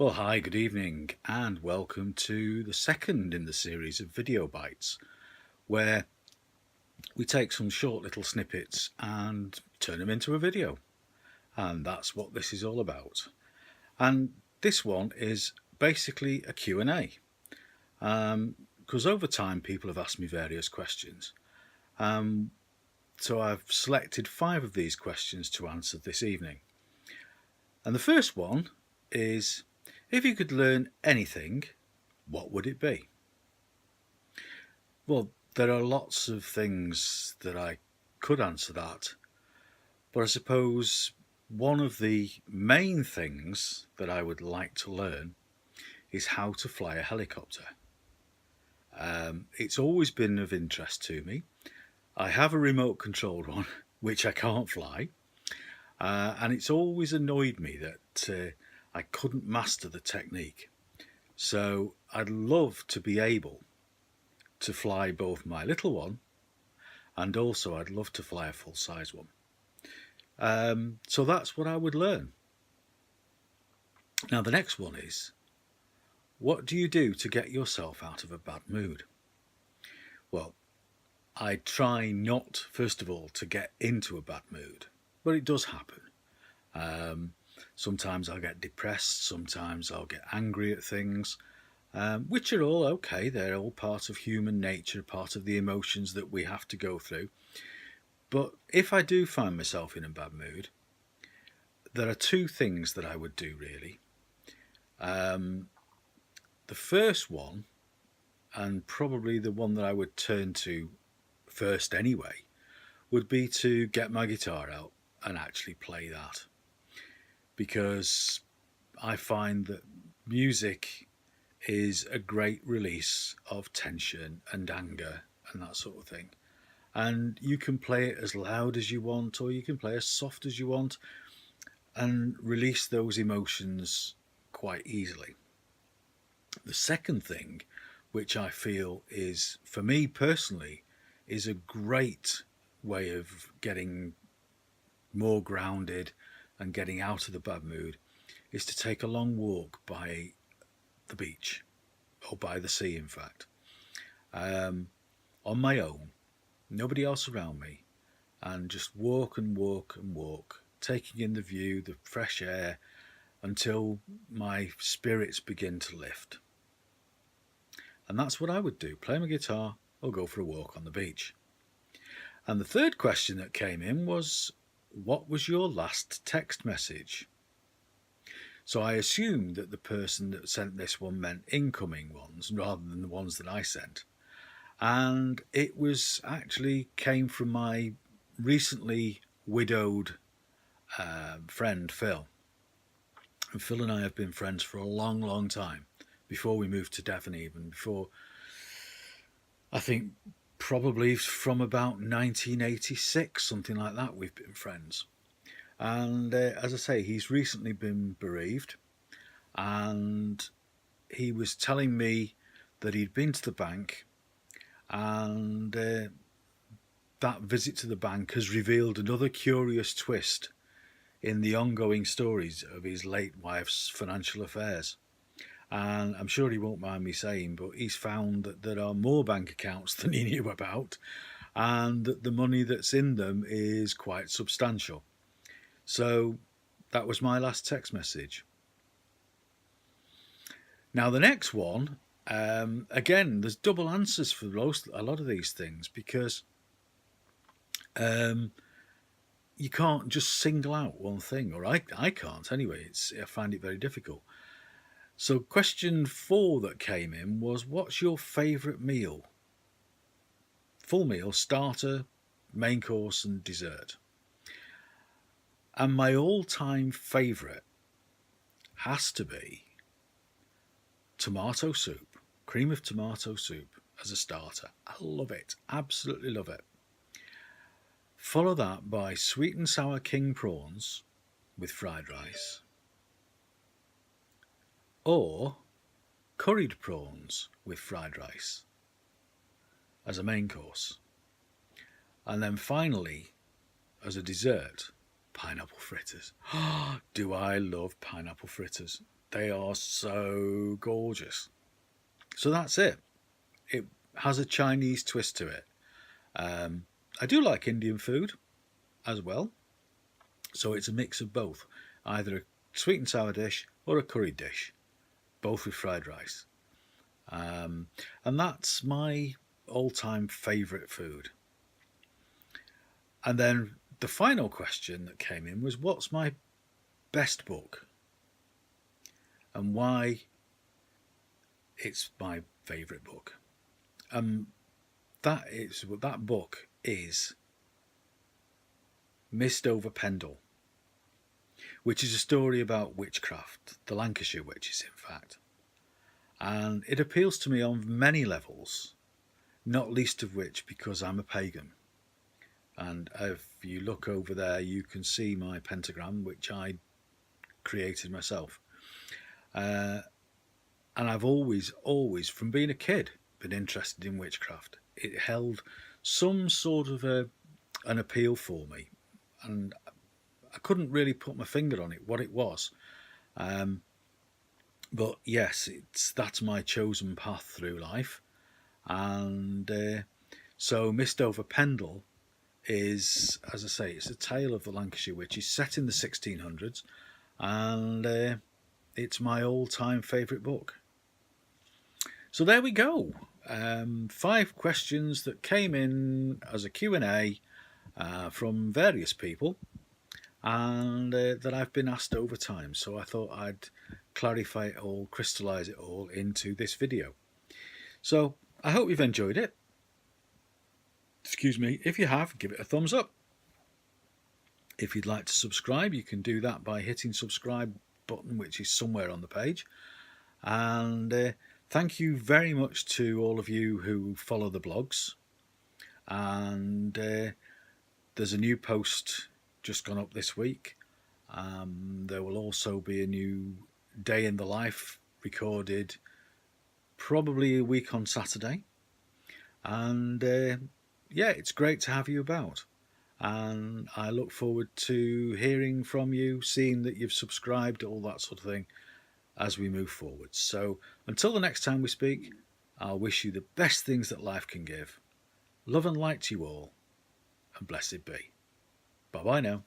Well, hi, good evening, and welcome to the second in the series of video bites, where we take some short little snippets and turn them into a video. And that's what this is all about. And this one is basically a Q&A. Because over time people have asked me various questions. So I've selected 5 of these questions to answer this evening. And the first one is, if you could learn anything, what would it be? Well, there are lots of things that I could answer that, but I suppose one of the main things that I would like to learn is how to fly a helicopter. It's always been of interest to me. I have a remote controlled one, which I can't fly, and it's always annoyed me that I couldn't master the technique. So I'd love to be able to fly both my little one and also I'd love to fly a full-size one. So that's what I would learn. Now the next one is, what do you do to get yourself out of a bad mood? Well, I try not, first of all, to get into a bad mood, but it does happen. Sometimes I'll get depressed, sometimes I'll get angry at things, which are all okay. They're all part of human nature, part of the emotions that we have to go through. But if I do find myself in a bad mood, there are 2 things that I would do really. The first one, and probably the one that I would turn to first anyway, would be to get my guitar out and actually play that. Because I find that music is a great release of tension and anger and that sort of thing. And you can play it as loud as you want, or you can play as soft as you want and release those emotions quite easily. The second thing, which I feel is, for me personally, is a great way of getting more grounded and getting out of the bad mood, is to take a long walk by the beach, or by the sea in fact, on my own, nobody else around me, and just walk and walk and walk, taking in the view, the fresh air, until my spirits begin to lift. And that's what I would do, play my guitar or go for a walk on the beach. And the third question that came in was, what was your last text message? So I assumed that the person that sent this one meant incoming ones rather than the ones that I sent. And it was actually came from my recently widowed friend Phil. And Phil and I have been friends for a long, long time, before we moved to Devon, even before, I think probably from about 1986, something like that, we've been friends. And as I say, he's recently been bereaved, and he was telling me that he'd been to the bank, and that visit to the bank has revealed another curious twist in the ongoing stories of his late wife's financial affairs. And I'm sure he won't mind me saying, but he's found that there are more bank accounts than he knew about, and that the money that's in them is quite substantial. So that was my last text message. Now the next one, again, there's double answers for a lot of these things, because you can't just single out one thing, or I can't anyway. I find it very difficult. So question 4 that came in was, what's your favourite meal? Full meal, starter, main course and dessert. And my all-time favourite has to be tomato soup, cream of tomato soup as a starter. I love it, absolutely love it. Follow that by sweet and sour king prawns with fried rice, or curried prawns with fried rice as a main course. And then finally, as a dessert, pineapple fritters. Do I love pineapple fritters? They are so gorgeous. So that's it. It has a Chinese twist to it. I do like Indian food as well. So it's a mix of both, either a sweet and sour dish or a curry dish, both with fried rice. And that's my all time favourite food. And then the final question that came in was, what's my best book and why it's my favourite book? That book is Mist over Pendle, which is a story about witchcraft, the Lancashire witches, in fact. And it appeals to me on many levels, not least of which because I'm a pagan. And if you look over there, you can see my pentagram, which I created myself. And I've always, from being a kid, been interested in witchcraft. It held some sort of an appeal for me, and I couldn't really put my finger on it, what it was. But yes, that's my chosen path through life. And so Mist over Pendle is, as I say, it's a tale of the Lancashire witches set in the 1600s, and it's my all-time favourite book. So there we go. 5 questions that came in as a Q&A from various people, and that I've been asked over time. So I thought I'd clarify it all, crystallise it all into this video. So I hope you've enjoyed it. Excuse me. If you have, give it a thumbs up. If you'd like to subscribe, you can do that by hitting subscribe button, which is somewhere on the page. And thank you very much to all of you who follow the blogs. And there's a new post just gone up this week. There will also be a new day in the life recorded probably a week on Saturday. And yeah, it's great to have you about. And I look forward to hearing from you, seeing that you've subscribed, all that sort of thing, as we move forward. So until the next time we speak, I'll wish you the best things that life can give. Love and light to you all, and blessed be. Bye-bye now.